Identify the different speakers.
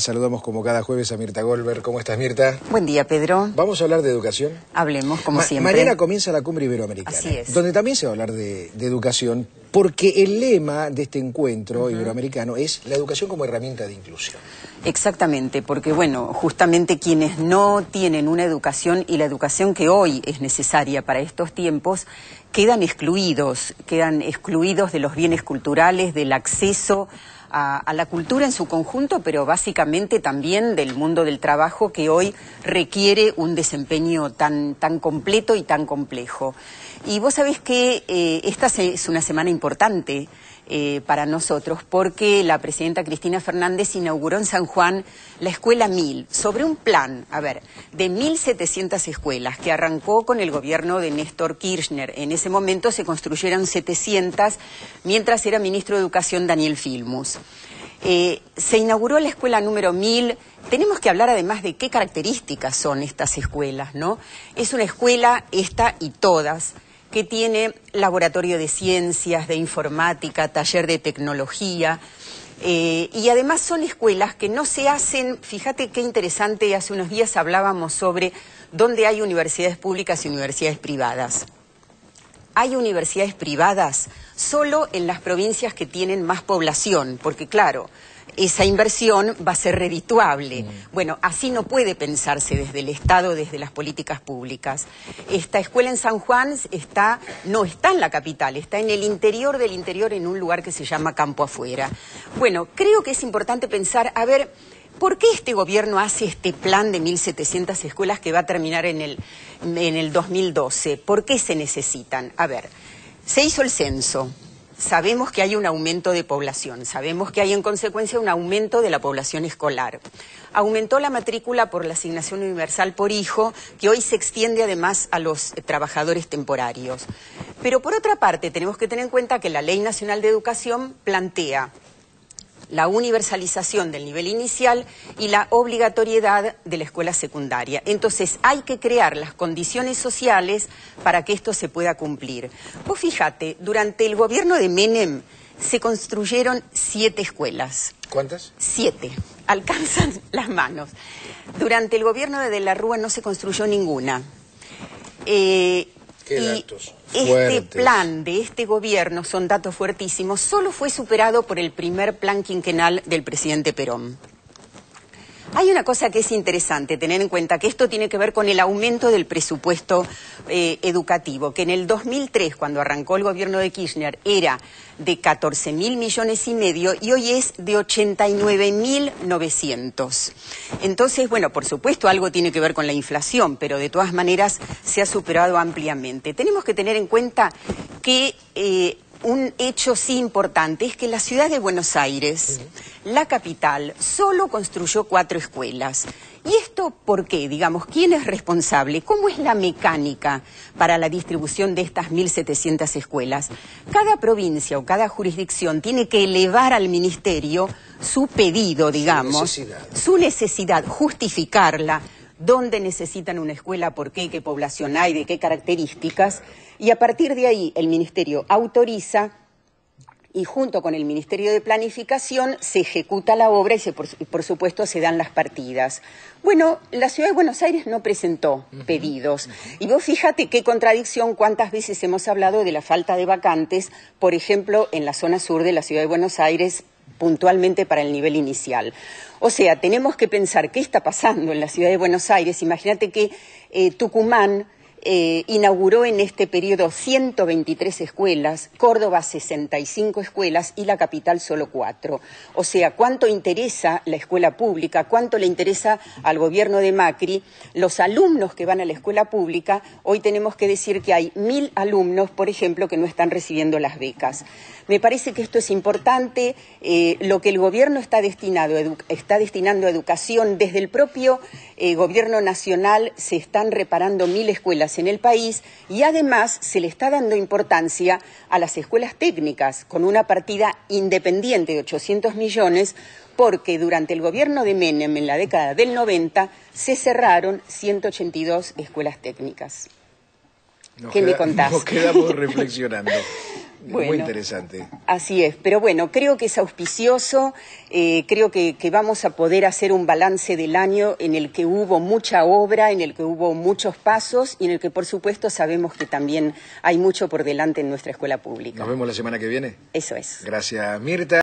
Speaker 1: Saludamos como cada jueves a Mirta Goldberg. ¿Cómo estás, Mirta?
Speaker 2: Buen día, Pedro.
Speaker 1: Vamos a hablar de educación.
Speaker 2: Hablemos, como siempre.
Speaker 1: Mañana comienza la Cumbre Iberoamericana.
Speaker 2: Así es.
Speaker 1: Donde también se va a hablar de educación, porque el lema de este encuentro iberoamericano es la educación como herramienta de inclusión.
Speaker 2: Exactamente, porque bueno, justamente quienes no tienen una educación y la educación que hoy es necesaria para estos tiempos, quedan excluidos de los bienes culturales, del acceso a la cultura en su conjunto, pero básicamente también del mundo del trabajo que hoy requiere un desempeño tan completo y tan complejo. Y vos sabés que esta es una semana importante para nosotros, porque la presidenta Cristina Fernández inauguró en San Juan la Escuela 1000, sobre un plan, de 1.700 escuelas, que arrancó con el gobierno de Néstor Kirchner. En ese momento se construyeron 700, mientras era ministro de Educación Daniel Filmus. Se inauguró la escuela número 1000. Tenemos que hablar además de qué características son estas escuelas, ¿no? Es una escuela, esta y todas, que tiene laboratorio de ciencias, de informática, taller de tecnología, y además son escuelas que no se hacen, fíjate qué interesante, hace unos días hablábamos sobre dónde hay universidades públicas y universidades privadas. Hay universidades privadas solo en las provincias que tienen más población, porque claro, esa inversión va a ser redituable. Bueno, así no puede pensarse desde el Estado, desde las políticas públicas. Esta escuela en San Juan no está en la capital, está en el interior del interior, en un lugar que se llama Campo Afuera. Bueno, creo que es importante pensar, ¿por qué este gobierno hace este plan de 1.700 escuelas que va a terminar en el 2012? ¿Por qué se necesitan? Se hizo el censo. Sabemos que hay un aumento de población, sabemos que hay en consecuencia un aumento de la población escolar. Aumentó la matrícula por la asignación universal por hijo, que hoy se extiende además a los trabajadores temporarios. Pero por otra parte tenemos que tener en cuenta que la Ley Nacional de Educación plantea la universalización del nivel inicial y la obligatoriedad de la escuela secundaria. Entonces hay que crear las condiciones sociales para que esto se pueda cumplir. Vos fíjate, durante el gobierno de Menem se construyeron 7 escuelas.
Speaker 1: ¿Cuántas?
Speaker 2: 7. Alcanzan las manos. Durante el gobierno de la Rúa no se construyó ninguna.
Speaker 1: ¿Qué datos?
Speaker 2: Este plan de este gobierno, son datos fuertísimos, solo fue superado por el primer plan quinquenal del presidente Perón. Hay una cosa que es interesante tener en cuenta, que esto tiene que ver con el aumento del presupuesto educativo, que en el 2003, cuando arrancó el gobierno de Kirchner, era de 14.000 millones y medio y hoy es de 89.900. Entonces, bueno, por supuesto algo tiene que ver con la inflación, pero de todas maneras se ha superado ampliamente. Tenemos que tener en cuenta que un hecho sí importante es que la ciudad de Buenos Aires, la capital, solo construyó 4 escuelas. ¿Y esto por qué? Digamos, ¿quién es responsable? ¿Cómo es la mecánica para la distribución de estas 1.700 escuelas? Cada provincia o cada jurisdicción tiene que elevar al ministerio su pedido, digamos, su necesidad, justificarla, dónde necesitan una escuela, por qué población hay, de qué características, y a partir de ahí el Ministerio autoriza y junto con el Ministerio de Planificación se ejecuta la obra y por supuesto se dan las partidas. Bueno, la Ciudad de Buenos Aires no presentó pedidos. Y vos fíjate qué contradicción, cuántas veces hemos hablado de la falta de vacantes, por ejemplo, en la zona sur de la Ciudad de Buenos Aires, puntualmente para el nivel inicial. O sea, tenemos que pensar qué está pasando en la Ciudad de Buenos Aires. Imagínate que Tucumán inauguró en este periodo 123 escuelas, Córdoba 65 escuelas y la capital solo 4. O sea, ¿cuánto interesa la escuela pública? ¿Cuánto le interesa al gobierno de Macri? Los alumnos que van a la escuela pública, hoy tenemos que decir que hay 1.000 alumnos, por ejemplo, que no están recibiendo las becas. Me parece que esto es importante, lo que el gobierno está destinando a educación, desde el propio gobierno nacional se están reparando 1.000 escuelas en el país y además se le está dando importancia a las escuelas técnicas con una partida independiente de 800 millones porque durante el gobierno de Menem en la década del 90 se cerraron 182 escuelas técnicas. ¿Qué me contás?
Speaker 1: Nos quedamos reflexionando.
Speaker 2: Bueno,
Speaker 1: muy interesante.
Speaker 2: Así es, pero bueno, creo que es auspicioso, creo que vamos a poder hacer un balance del año en el que hubo mucha obra, en el que hubo muchos pasos y en el que por supuesto sabemos que también hay mucho por delante en nuestra escuela pública.
Speaker 1: Nos vemos la semana que viene.
Speaker 2: Eso es.
Speaker 1: Gracias, Mirta.